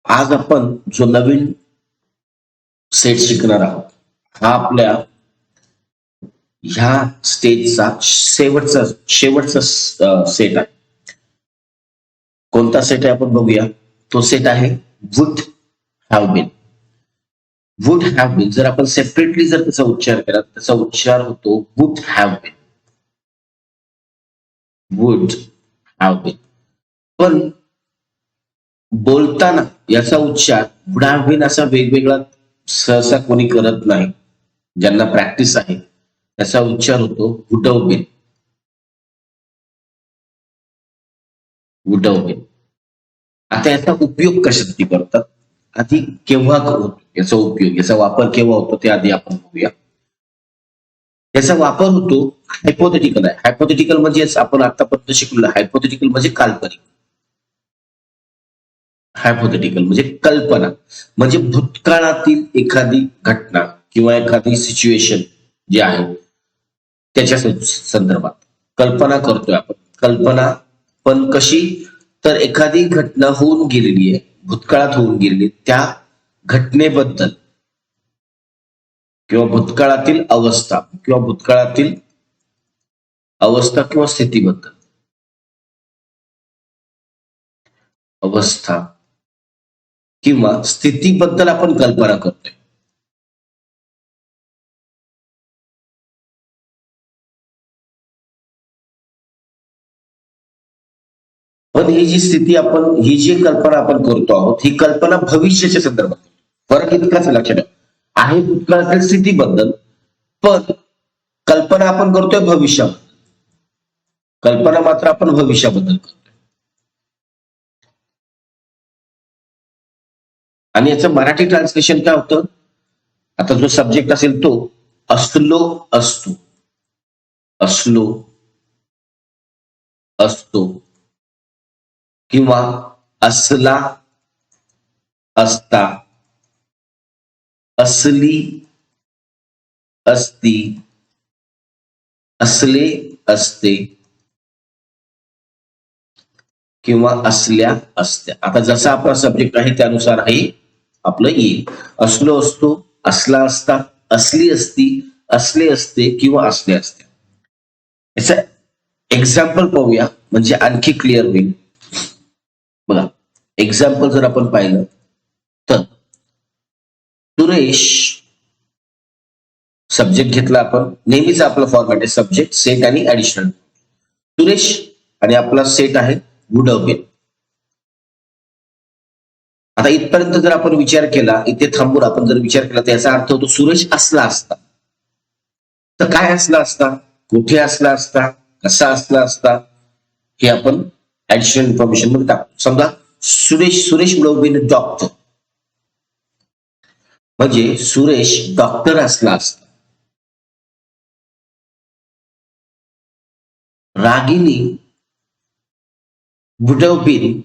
आज आपण जो नवीन सेट शिकणार आहोत हा आपल्या ह्या स्टेजचा शेवटचा सेट आहे. कोणता सेट आहे आपण बघूया. तो सेट आहे would have been. Would have been जर आपण सेपरेटली जर त्याचा उच्चार केला त्याचा उच्चार होतो would have been. Would have been. पण बोलताना याचा उच्चार वुड हॅव बीन असा वेगवेगळा सहसा कोणी करत नाही. ज्यांना प्रॅक्टिस आहे त्याचा उच्चार होतो would have been. Would have been. आता याचा उपयोग कशासाठी करतात, आधी केव्हा होतो याचा उपयोग, याचा वापर केव्हा होतो ते आधी आपण बघूया. याचा वापर होतो हायपोथेटिकल आहे. हायपोथेटिकल म्हणजे आपण आतापर्यंत शिकलो. हायपोथेटिकल म्हणजे काल्पनिक. हायपोथेटिकल म्हणजे कल्पना, म्हणजे भूतकाळातील एखादी घटना किंवा एखादी सिच्युएशन जी आहे त्याच्या संदर्भात कल्पना करतोय आपण. कल्पना पण कशी, तर एखादी घटना होऊन गेलेली आहे, भूतकाळात होऊन गेलेली, त्या घटनेबद्दल किंवा भूतकाळातील अवस्था किंवा स्थितीबद्दल अवस्था किंवा स्थितीबद्दल आपण कल्पना करतोय. पण ही जी स्थिती आपण, ही जी कल्पना आपण करतो आहोत, ही कल्पना भविष्याच्या संदर्भात. फरक इतकाच लक्षात ठेवा. आहे भूतकाळातील स्थितीबद्दल, पण कल्पना आपण करतोय भविष्याबद्दल. कल्पना मात्र आपण भविष्याबद्दल करतोय. आणि याचं मराठी ट्रान्सलेशन काय होतं, आता जो सब्जेक्ट असेल तो असलो असतो, असलो असतो किंवा असला असता, असली असती, असले असते किंवा असल्या असत्या. आता जसा आपला सब्जेक्ट आहे त्यानुसार हे आपलं येईल. असलो असतो, असला असता, असली असती, असले असते किंवा असले असत्या. याचं एक्झाम्पल पाहूया म्हणजे आणखी क्लिअर होईल. बघा, एक्झाम्पल जर आपण पाहिलं तर सुरेश, सब्जेक्ट घेतला आपण, नेहमीच आपला फॉर्मॅट आहे सब्जेक्ट, सेट आणि ऍडिशनल. सुरेश आणि आपला सेट आहे वुड हॅव बीन. आता इथपर्यंत जर आपण विचार केला, इथे थांबून आपण जर विचार केला तर याचा अर्थ होतो सुरेश असला असता. तर काय असला असता, कुठे असला असता, कसा असला असता, हे आपण ऍडिशनल इन्फॉर्मेशन मध्ये टाकतो. समजा Suresh would have been a doctor, म्हणजे सुरेश डॉक्टर असला असता. Ragini would have been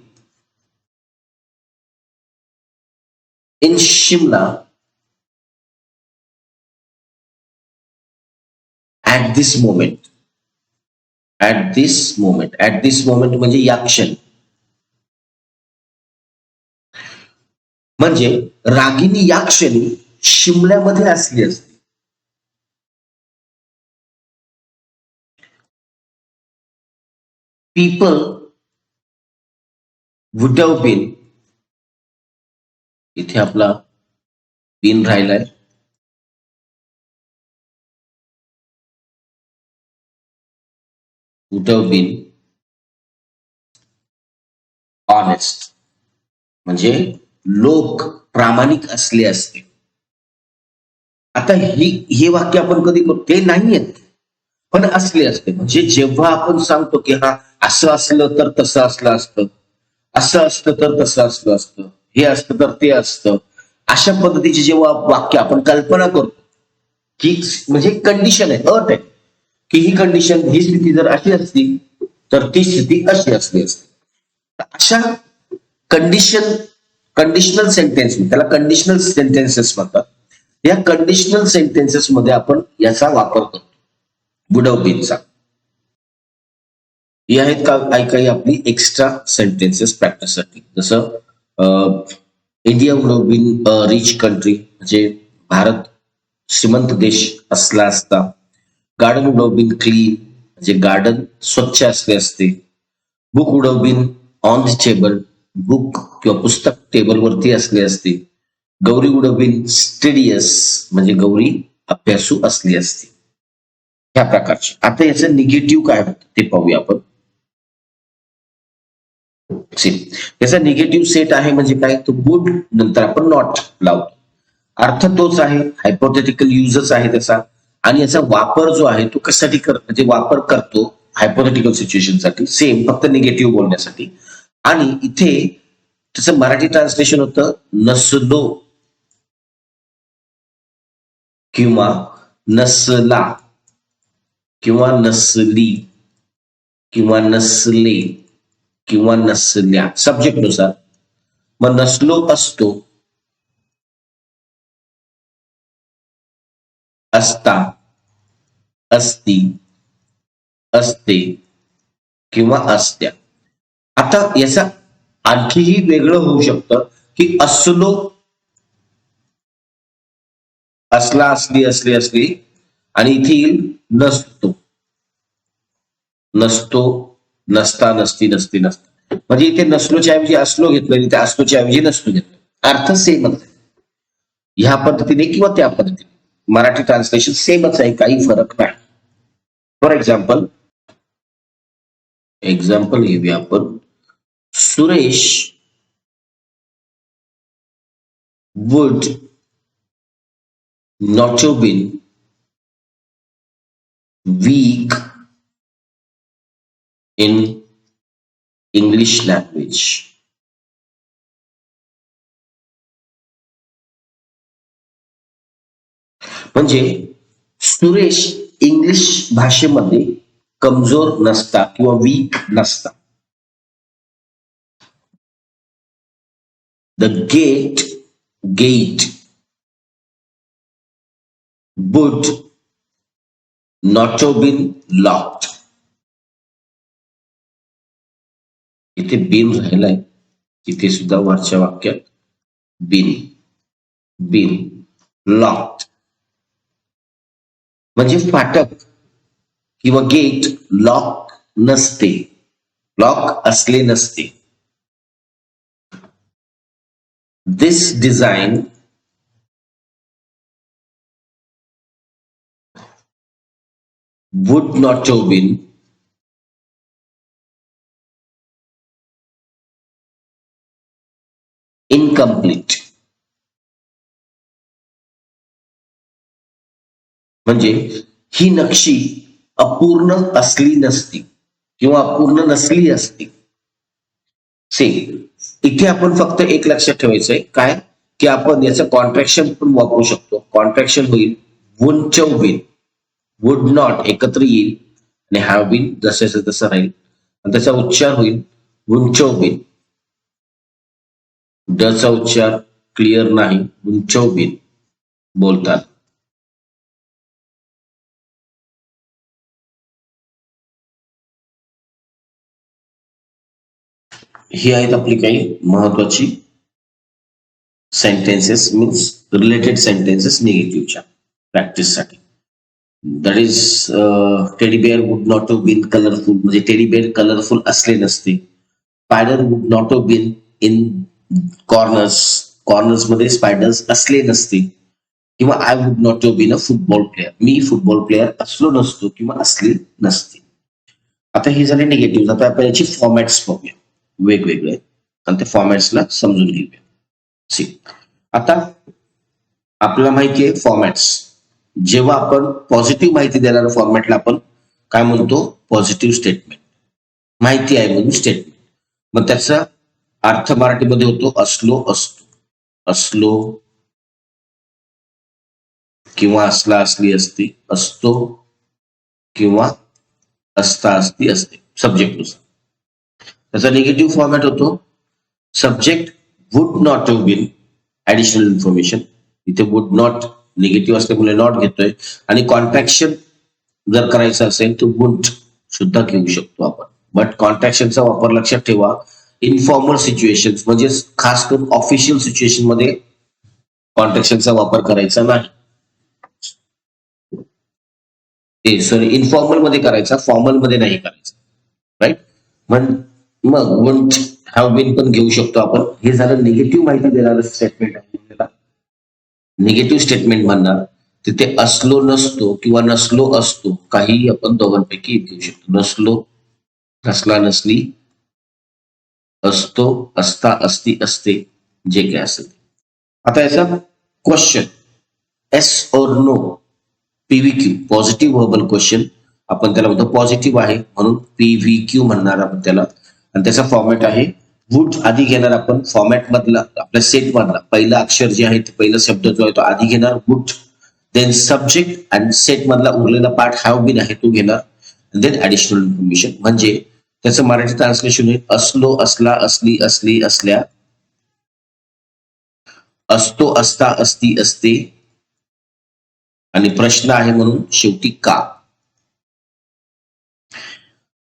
in Shimla at this moment. At this moment म्हणजे या क्षणी. म्हणजे रागिनी या क्षणी शिमल्यामध्ये असली असते. पीपल वुड हॅव बीन, इथे आपला बीन राहिलाय, वुड हॅव बीन ऑनेस्ट, म्हणजे लोक प्रामाणिक असले असते. आता हे वाक्य आपण कधी करतो ते नाहीयेत, पण असले असते. म्हणजे जेव्हा आपण सांगतो की हा असं असलं तर तसं असलं असतं, असं असतं तर तसं असलं असतं, हे असतं तर ते असतं, अशा पद्धतीचे जेव्हा वाक्य आपण कल्पना करतो की, म्हणजे कंडिशन आहे, अट आहे की ही कंडिशन, ही स्थिती जर अशी असती तर ती स्थिती अशी असली असते. अशा कंडिशनल सेंटेन्स, त्याला कंडिशनल सेंटेन्सेस म्हणतात. या कंडिशनल सेंटेन्सेस मध्ये आपण याचा वापर करतो वुड हॅव बीनचा. ही आहेत काही आपली एक्स्ट्रा सेंटेन्सेस प्रॅक्टिससाठी. जसं India would have been a rich country, म्हणजे भारत श्रीमंत देश असला असता. Garden would have been clean, म्हणजे गार्डन स्वच्छ असले असते. Book would have been on the table, book किंवा पुस्तक टेबलवरती असले असते. Gauri would have been studious, म्हणजे गौरी अभ्यासू असली असती. ह्या प्रकारचे. आता याचं निगेटिव्ह काय होतं ते पाहूया आपण. याचा निगेटिव्ह सेट आहे म्हणजे काय, तो गुड नंतर आपण नॉट लावतो. अर्थ तोच आहे, हायपोथेटिकल युजच आहे त्याचा. आणि याचा वापर जो आहे तो कशासाठी म्हणजे वापर करतो हायपोथेटिकल सिच्युएशनसाठी, सेम फक्त निगेटिव्ह बोलण्यासाठी. आणि इथे त्याचं मराठी ट्रान्सलेशन होतं नसलो किंवा नसला किंवा नसली किंवा नसले किंवा नसल्या, सब्जेक्ट नुसार. मग नसलो असतो, असता, असती, असते किंवा असत्या. आता याचा आणखीही वेगळं होऊ शकतं की असलो, असला, असली, असली, असली, आणि इथे येईल नसतो, नसतो, नसता, नसती, नसती, नसता. म्हणजे इथे नसलोच्या ऐवजी असलो घेतलं, इथे असलोच्या ऐवजी नसतो घेतलं, अर्थ सेमच आहे. ह्या पद्धतीने किंवा त्या पद्धतीने मराठी ट्रान्सलेशन सेमच आहे, काही फरक नाही. फॉर एक्झाम्पल घेऊया आपण. Suresh would not have been weak in English language. म्हणजे सुरेश इंग्लिश भाषेमध्ये कमजोर नसता किंवा वीक नसता. The gate would not have been locked. इथे बीन राहिलाय, इथे सुद्धा वरच्या वाक्यात बीन लॉक्ड, म्हणजे फाटक किंवा गेट लॉक नसते, लॉक असले नसते. दिस design would not have been incomplete. म्हणजे ही नक्षी अपूर्ण असली नसती किंवा अपूर्ण नसली असती. इथे आपण फक्त एक लक्षात ठेवायचंय काय, की आपण याचं कॉन्ट्रॅक्शन पण वापरू शकतो. कॉन्ट्रॅक्शन होईल would have been, would not एकत्र येईल आणि हॅव बीन जसं तसं राहील, आणि त्याचा उच्चार होईल वुड हॅव बीन. ड चा उच्चार क्लिअर नाही, वुड हॅव बीन बोलतात. ही आहेत आपली काही महत्वाची सेंटेन्सेस, मीन्स रिलेटेड सेंटेन्सेस निगेटिव्हच्या प्रॅक्टिससाठी. That is teddy bear would not have been colourful, म्हणजे टेडी बेअर कलरफुल असले नसते. Spider would not have been in corners मध्ये स्पायडर्स असले नसते. किंवा I would not have been a football player, मी फुटबॉल प्लेअर असलो नसतो किंवा असले नसते. आता हे झाले निगेटिव्ह. आता आपण याची फॉर्मॅट्स पाहूया वेगवेगळे, आणि त्या फॉर्मॅट्सला समजून घेऊया. आता आपल्याला माहिती आहे फॉर्मॅट्स, जेव्हा आपण पॉझिटिव्ह माहिती देणाऱ्या फॉर्मॅटला आपण काय म्हणतो, पॉझिटिव्ह स्टेटमेंट. माहिती आहे म्हणून स्टेटमेंट. मग त्याचा अर्थ मराठीमध्ये होतो असलो, असतो, असलो किंवा असला, असली, असती, असतो किंवा असता, असती, असते, सब्जेक्ट नुसार. त्याचा निगेटिव्ह फॉर्मॅट होतो subject would not have been, additional information. इथे वुड नॉट निगेटिव्ह असल्यामुळे नॉट घेतोय, आणि कॉन्ट्रॅक्शन जर करायचं असेल तर वुड सुद्धा घेऊ शकतो आपण. बट कॉन्ट्रॅक्शनचा वापर लक्षात ठेवा, इन्फॉर्मल सिच्युएशन म्हणजे खास करून ऑफिशियल सिच्युएशन मध्ये कॉन्ट्रॅक्शनचा वापर करायचा नाही. सॉरी, इन्फॉर्मल मध्ये करायचा, फॉर्मल मध्ये नाही करायचा. राईट. मग वुंट हॅव बीन पण घेऊ शकतो आपण. हे झालं निगेटिव्ह माहिती देणारं स्टेटमेंट आहे. त्याला निगेटिव्ह स्टेटमेंट म्हणणार. तिथे असलो नसतो किंवा नसलो असतो काहीही आपण दोघांपैकी घेऊ शकतो. नसलो, नसला, नसली, असतो, असता, असती, असते, जे काय असेल. आता याचा क्वेश्चन एस और नो, पीव्हीक्यू, पॉझिटिव्ह व्हर्बल क्वेश्चन, आपण त्याला म्हणतो पॉझिटिव्ह आहे म्हणून पीव्हीक्यू म्हणणार आपण त्याला. आणि त्याचा फॉर्मॅट आहे वुड आधी घेणार आपण, फॉर्मॅट मधला आपल्या सेट मधला पहिला अक्षर जे आहे ते पहिला शब्द जो आहे तो आधी घेणार वुड, देन सब्जेक्ट आणि सेट मधला उरलेला पार्ट हॅव बीन आहे तो घेणार, देन ऍडिशनल इन्फॉर्मेशन. म्हणजे त्याचं मराठी ट्रान्सलेशन होईल असलो, असला, असली, असली, असल्या, असतो, असता, असती, असते, आणि प्रश्न आहे म्हणून शेवटी का.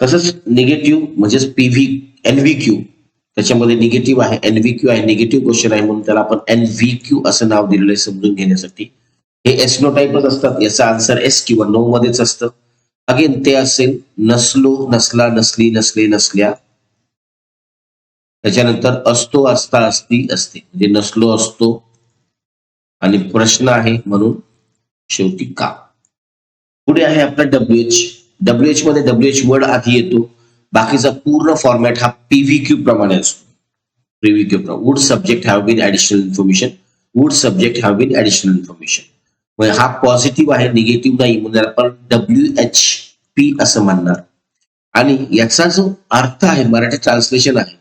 तसंच निगेटिव्ह म्हणजेच एनव्हीक्यू, त्याच्यामध्ये निगेटिव्ह आहे, एनव्हीक्यू आहे, निगेटिव्ह क्वेश्चन आहे म्हणून त्याला आपण एनव्हीक्यू असं नाव दिलेलं आहे समजून घेण्यासाठी. हे एस नो टाईपच असतात, याचा आन्सर एस किंवा नो मध्येच असतं. अगेन ते असेल नसलो, नसला, नसली, नसले, नसल्या, त्याच्यानंतर असतो, असता, असती, असते, म्हणजे नसलो, असतो, आणि प्रश्न आहे म्हणून शेवटी का. पुढे आहे आपला डब्ल्यूएच. डब्ल्यूएच मध्ये डब्ल्यूएच वर्ड आधी येतो. बाकीचा पूर्ण फॉर्मॅट हा पीव्हीक्यू प्रमाणे असतो. PVQ would subject have been additional information, would subject have been additional information. हा पॉझिटिव्ह आहे, निगेटिव्ह नाही, म्हणजे आपण WHP असं म्हणणार. आणि याचा जो अर्थ आहे मराठी ट्रान्सलेशन आहे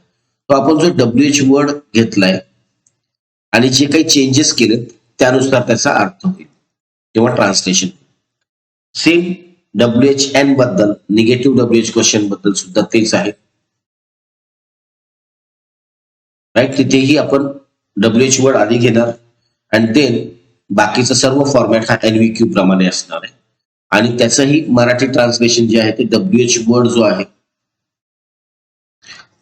तो आपण जो WH वर्ड घेतलाय आणि जे काही चेंजेस केलेत त्यानुसार त्याचा अर्थ होईल किंवा ट्रान्सलेशन. सेम WHN बद्दल, निगेटिव्ह WH क्वेश्चन बद्दल सुद्धा तेच आहे. राईट. तिथेही आपण WH वर्ड आधी घेणार आणि देन बाकीचं सर्व फॉर्मॅट हा एनव्हीक्यू प्रमाणे असणार आहे. आणि त्याचंही मराठी ट्रान्सलेशन जे आहे ते WH वर्ड जो आहे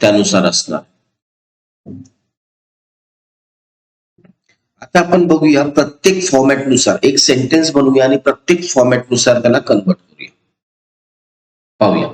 त्यानुसार असणार. आता आपण बघूया प्रत्येक फॉर्मॅटनुसार एक सेंटेन्स बनवूया आणि प्रत्येक फॉर्मॅटनुसार त्याला कन्वर्ट करूया. पाहूया.